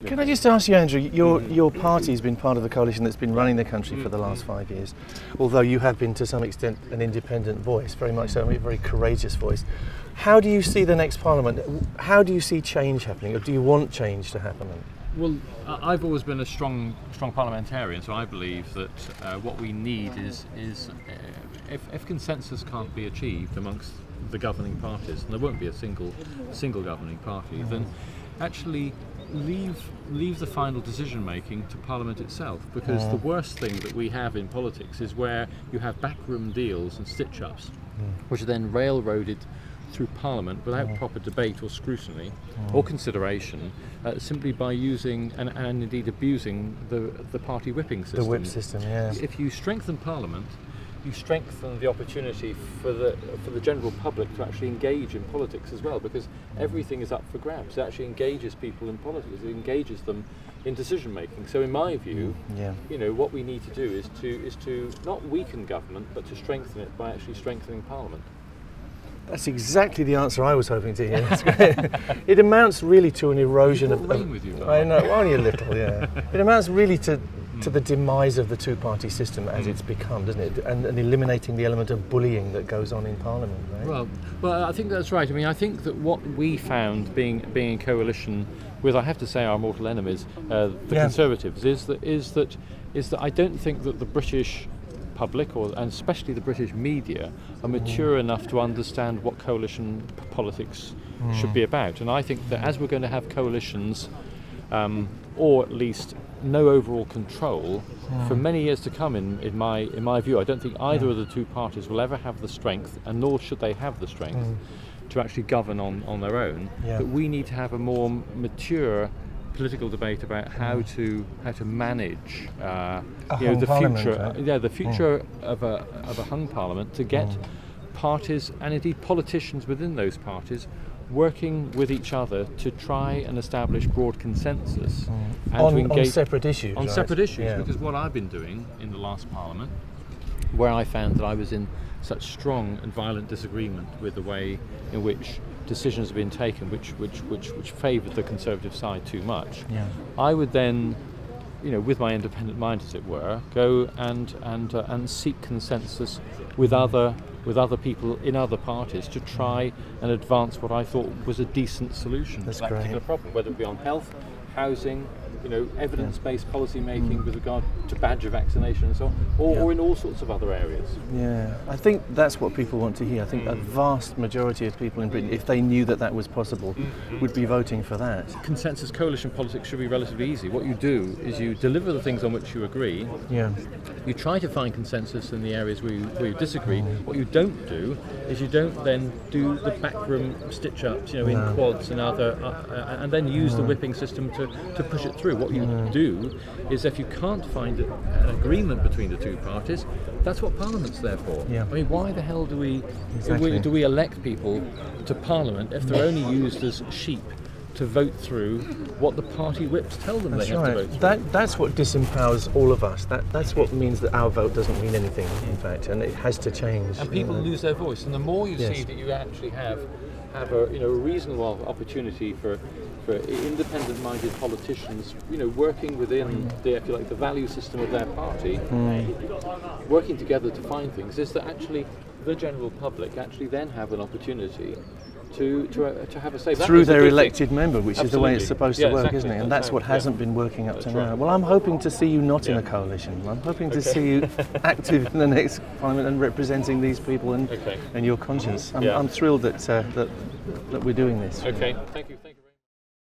Can I just ask you, Andrew, your party has been part of the coalition that's been running the country for the last 5 years, although you have been to some extent an independent voice, very much so, a very courageous voice. How do you see the next parliament? How do you see change happening, or do you want change to happen? Well, I've always been a strong parliamentarian, so I believe that what we need is if consensus can't be achieved amongst the governing parties, and there won't be a single governing party, then actually leave the final decision making to Parliament itself, because the worst thing that we have in politics is where you have backroom deals and stitch-ups which are then railroaded through Parliament without proper debate or scrutiny or consideration, simply by using and indeed abusing the party whipping system. The whip system, yeah. If you strengthen Parliament, you strengthen the opportunity for the general public to actually engage in politics as well, because everything is up for grabs. It actually engages people in politics. It engages them in decision making. So, in my view, you know, what we need to do is to not weaken government, but to strengthen it by actually strengthening Parliament. That's exactly the answer I was hoping to hear. That's great. It amounts really to an erosion of. With you, I know, only a little, yeah. It amounts really to the demise of the two-party system as it's become, doesn't it? And eliminating the element of bullying that goes on in Parliament, right? Well, I think that's right. I mean, I think that what we found being in coalition with, I have to say, our mortal enemies, the Conservatives, is that I don't think that the British public, and especially the British media, are mature enough to understand what coalition politics should be about. And I think that as we're going to have coalitions, or at least no overall control for many years to come, in my view, I don't think either of the two parties will ever have the strength, and nor should they have the strength, to actually govern on their own. But we need to have a more mature political debate about how to manage the future of a hung parliament, to get parties and indeed politicians within those parties working with each other to try and establish broad consensus and to engage on separate issues. On separate issues, because what I've been doing in the last Parliament, where I found that I was in such strong and violent disagreement with the way in which decisions have been taken, which favoured the Conservative side too much, I would then, with my independent mind, as it were, go and seek consensus with other people in other parties to try and advance what I thought was a decent solution to that particular problem, whether it be on health, housing, evidence-based policy making with regard to badger vaccination and so on, or in all sorts of other areas. Yeah, I think that's what people want to hear. I think a vast majority of people in Britain, if they knew that was possible, would be voting for that. Consensus coalition politics should be relatively easy. What you do is you deliver the things on which you agree. You try to find consensus in the areas where you disagree. What you don't do is you don't then do the backroom stitch-ups, in quads and other, and then use the whipping system to push it through. What you do is, if you can't find an agreement between the two parties, that's what Parliament's there for. I mean, why the hell do we elect people to Parliament if they're only used as sheep to vote through what the party whips tell them they have to vote through? That's what disempowers all of us. That's what means that our vote doesn't mean anything, in fact, and it has to change. And people lose their voice. And the more you see that you actually have a reasonable opportunity for independent-minded politicians, working within the value system of their party, working together to find things, is that actually the general public actually then have an opportunity to have a say. Through their elected member, which is the way it's supposed to work, isn't it? And that's what hasn't been working up to now. Well, I'm hoping to see you not in a coalition. I'm hoping to see you active in the next Parliament and representing these people and your conscience. I'm thrilled that we're doing this. Okay, thank you.